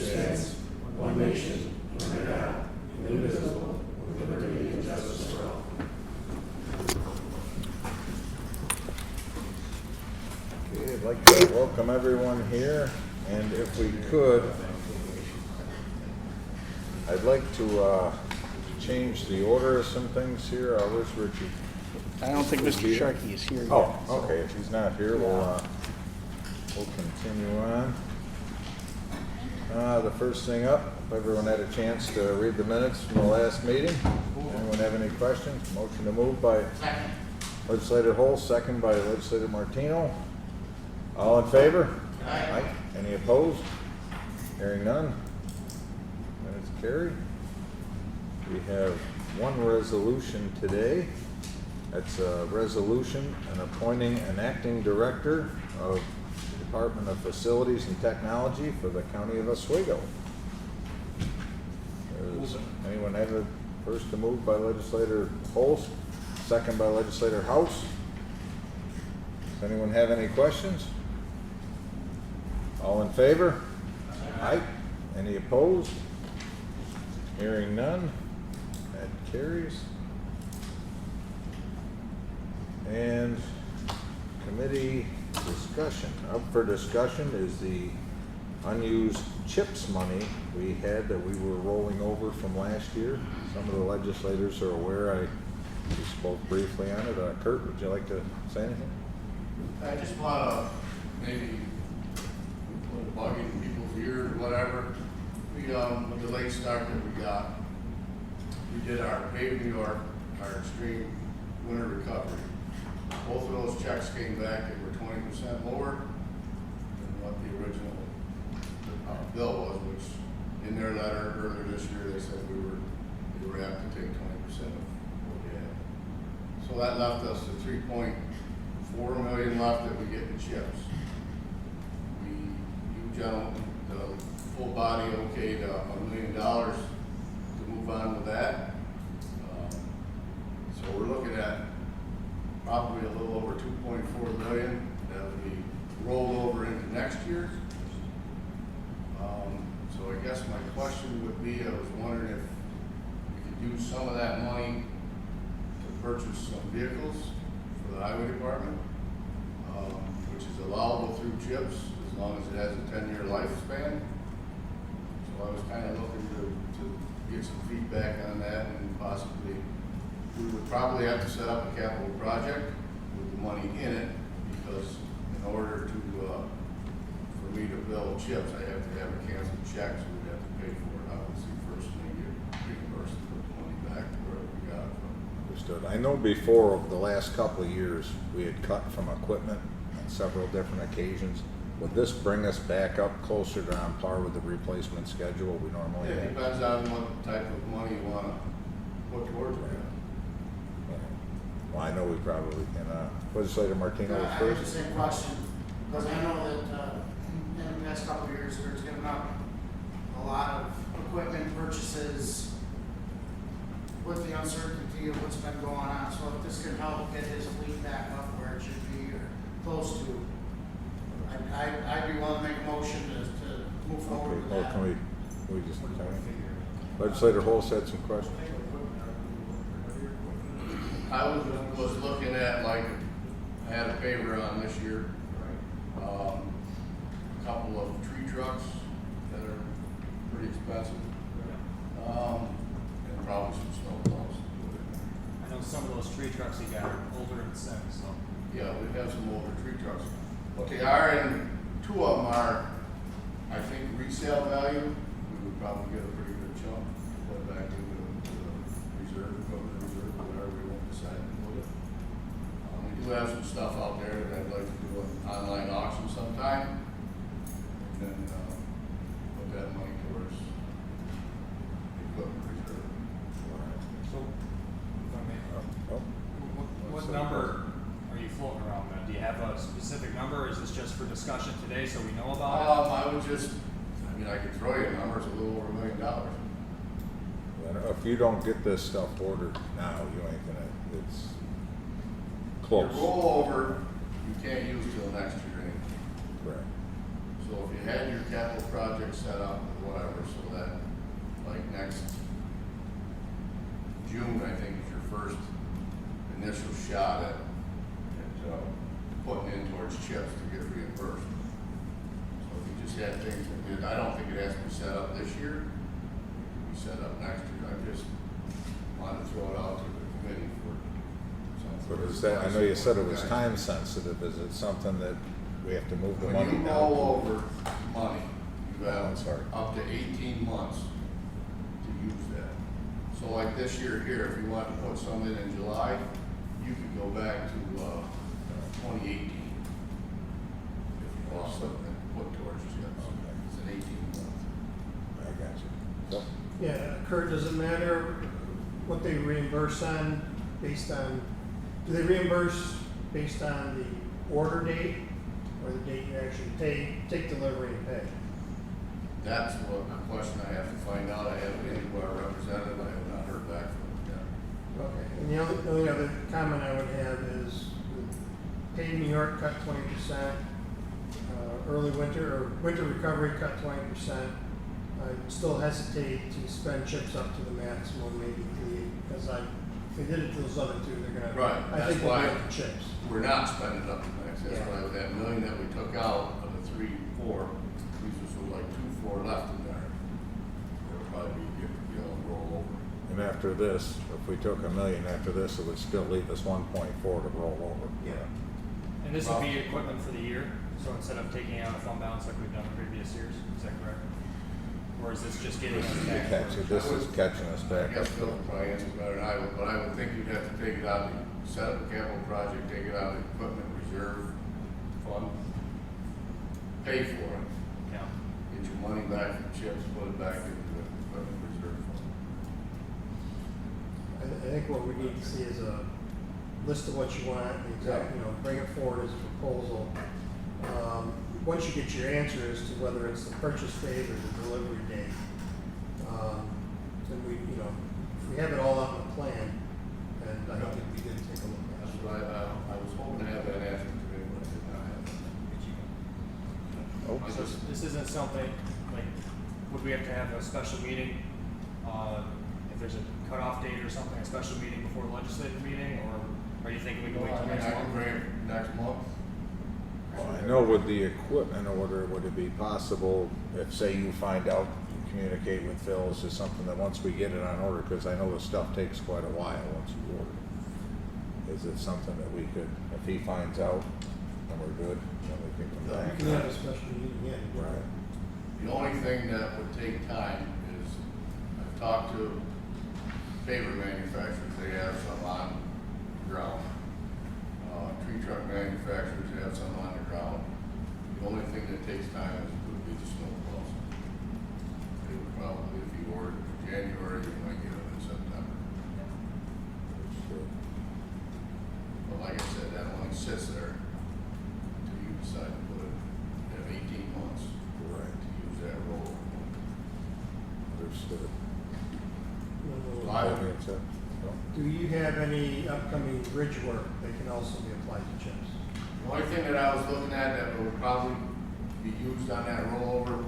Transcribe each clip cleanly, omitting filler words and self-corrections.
stands, one nation, under God, indivisible, with liberty and justice for all. Okay, I'd like to welcome everyone here, and if we could, I'd like to change the order of some things here. Where's Richie? I don't think Mr. Sharkey is here yet. Oh, okay, if he's not here, we'll continue on. The first thing up, if everyone had a chance to read the minutes from the last meeting. Anyone have any questions? Motion to move by Legislator Hull, second by Legislator Martino. All in favor? Aye. Any opposed? Hearing none. Minutes carried. We have one resolution today. That's a resolution and appointing an acting director of the Department of Facilities and Technology for the County of Oswego. Does anyone have a first to move by Legislator Holst, second by Legislator House? Does anyone have any questions? All in favor? Aye. Any opposed? Hearing none. That carries. And committee discussion. Up for discussion is the unused CHIPS money we had that we were rolling over from last year. Some of the legislators are aware. We spoke briefly on it. Kurt, would you like to say anything? I just want to maybe put a bug in people's ears or whatever. We, with the late start that we got, we did our Pave New York, our extreme winter recovery. Both of those checks came back, they were 20% lower than what the original bill was, which in their letter earlier this year, they said we were apt to take 20% of what we had. So that left us the 3.4 million left that we get in chips. You gentlemen, the full body okayed $1 million to move on with that. So we're looking at probably a little over 2.4 million that will be rolled over into next year. So I guess my question would be, I was wondering if we could use some of that money to purchase some vehicles for the highway department, which is allowable through CHIPS as long as it has a 10-year lifespan. So I was kind of looking to get some feedback on that, and possibly we would probably have to set up a capital project with the money in it, because in order to for me to bill CHIPS, I have to have a canceled check, so we'd have to pay for it obviously first, and then get reimbursed and put the money back to where we got it from. Understood. I know before, over the last couple of years, we had cut from equipment on several different occasions. Would this bring us back up closer to on par with the replacement schedule we normally have? It depends on what type of money you want to put towards it. Well, I know we probably can. Legislator Martino was I have first. the same question, because I know that in the past couple of years, there's given up a lot of equipment purchases with the uncertainty of what's been going on. So if this can help get his fleet back up where it should be or close to, I'd be willing to make a motion to move forward with that. Can we just Legislator Holst had some questions. I was looking at, like, I had a paver on this year, a couple of tree trucks that are pretty expensive, and probably some snow plows. I know some of those tree trucks you got are older and set, so. Yeah, we have some older tree trucks. What they are, and two of them are, I think, resale value. We would probably get a pretty good chunk, put back into the reserve, equipment reserve, whatever we want to decide to put it. We do have some stuff out there that I'd like to do an online auction sometime, and then put that money towards the equipment reserve. So, if I may, Oh, what number are you floating around then? Do you have a specific number, or is this just for discussion today so we know about I would just, I could throw you a number, it's a little over $1 million. if you don't get this stuff ordered now, you ain't gonna. It's close. Your rollover, you can't use till next year anyway. Correct. So if you had your capital project set up with next June, I think, is your first initial shot at putting in towards chips to get reimbursed. So if you just had things that did, I don't think it has to be set up this year. It can be set up next year. I just wanted to throw it out to the committee for something. But is that, I know you said it was time sensitive, is it something that we have to move the money When you now? roll over money, you Oh, have sorry. up to 18 months to use that. So like this year here, if you want to put some in July, you could go back to 2018. If you want something put towards chips. It's an 18-month. I got you. So, Yeah, Kurt, does it matter what they reimburse on, based on, do they reimburse based on the order date or the date you actually take delivery and pay? That's what a question I have to find out. I haven't been to our representative. I have not heard back from him yet. Okay, and the only other comment I would have is, Paid New York cut 20%, early winter or winter recovery cut 20%. I still hesitate to spend chips up to the maximum, maybe because if they did it to those other two, they're gonna. Right, I that's think they'll why- get the chips. We're not spending up to max. That's Yeah. why with that million that we took out of the 3-4, leaves us with like 2-4 left in there. It'll probably be able to roll over. and after this, if we took $1 million after this, it would still leave us 1.4 to roll over. Yeah. And this would be equipment for the year, so instead of taking out a fund balance like we've done in previous years, is that correct? Or is this just getting us back? This is catching us I back guess up. Phil can probably answer better than I would, but I would think you'd have to take it out, set up a capital project, take it out of the equipment reserve fund, pay for it, Yeah. get your money back from chips, put it back into the equipment reserve fund. I think what we need to see is a list of what you want, the exact, bring it forward as a proposal. Once you get your answer as to whether it's the purchase date or the delivery date, then if we have it all out in a plan, and I think it'd be good to take a look at That's it. what I was hoping to have that answer today, but I did not have it. Oh, So this isn't something, like, would we have to have a special meeting, if there's a cutoff date or something, a special meeting before the legislative meeting, or are you thinking we can wait till next I can month? bring it next month. Well, I know with the equipment order, would it be possible if, say, you find out, you communicate with Phil, is this something that once we get it on order, because I know the stuff takes quite a while once you order it. Is it something that we could, if he finds out and we're good, then we can come You back? can have a special meeting again. Right. The only thing that would take time is, I've talked to paver manufacturers, they have some on the ground. Tree truck manufacturers have some on the ground. The only thing that takes time would be the snow plows. They would probably, if you ordered in January, you might get them in September. But like I said, that money sits there until you decide to put it, you have 18 months Right. to use that roll. Understood. I That being said, no? Do you have any upcoming bridge work that can also be applied to chips? The only thing that I was looking at that would probably be used on that rollover,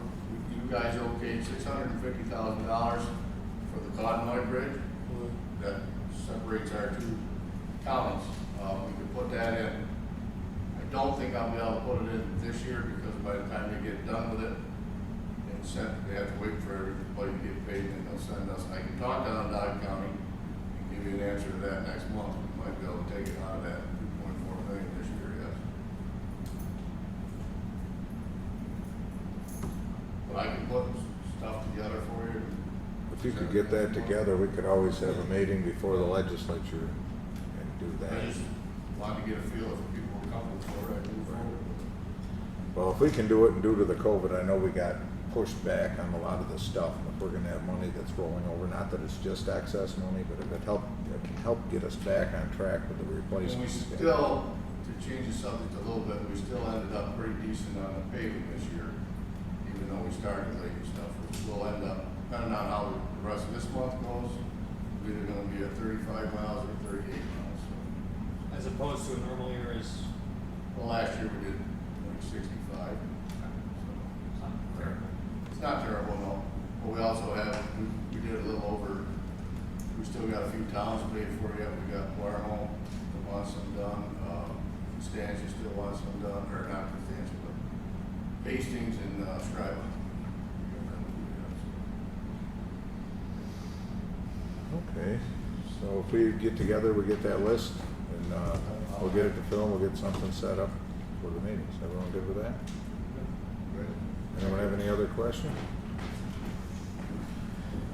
you guys okayed $650,000 for the Cottonwood Bridge that separates our two counties. We could put that in. I don't think I'll be able to put it in this year because by the time they get done with it, they have to wait for everybody to get paid and they'll send us. I can talk to Onondaga County and give you an answer to that next month. We might be able to take it out of that 2.4 million this year, yes. But I can put stuff together for you. If you could get that together, we could always have a meeting before the legislature and do I that. just wanted to get a feel if people were comfortable for it, I move forward. Well, if we can do it and due to the COVID, I know we got pushed back on a lot of this stuff. If we're gonna have money that's rolling over, not that it's just excess money, but if it can help get us back on track with the And we replacement. still, to change the subject a little bit, we still ended up pretty decent on the paving this year, even though we started late and stuff. We'll end up, depending on how the rest of this month goes, we're either gonna be at 35 miles or 38 miles. So, As opposed to a normal year is, well, last year we did like 65. So, it's not terrible. it's not terrible, no. But we also have, we did a little over. We still got a few towns to pay for yet. We got Warhol that wants them done. Stanton still wants them done, or not Stanton, but Hastings and Scribe. Okay, so if we get together, we get that list, and we'll get it to Phil, we'll get something set up for the meetings. Everyone good with that? Anyone have any other questions?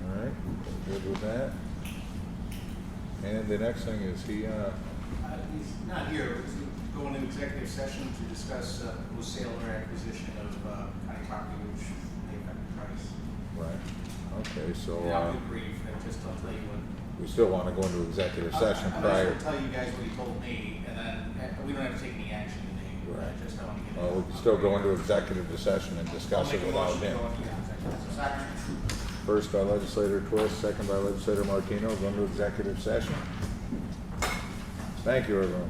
All right, good with that. And the next thing is He's not here. He's going into executive session to discuss the sale or acquisition of county property, which may affect the price. right, okay, so And I'll be brief, I'll tell you what. we still want to go into executive session prior. I'll tell you guys what he told me, and then we don't have to take any action today. Right. Just I want to get. Well, we can still go into executive session and discuss it without him. First by legislator Twist, second by legislator Martino, go into executive session. Thank you, everyone.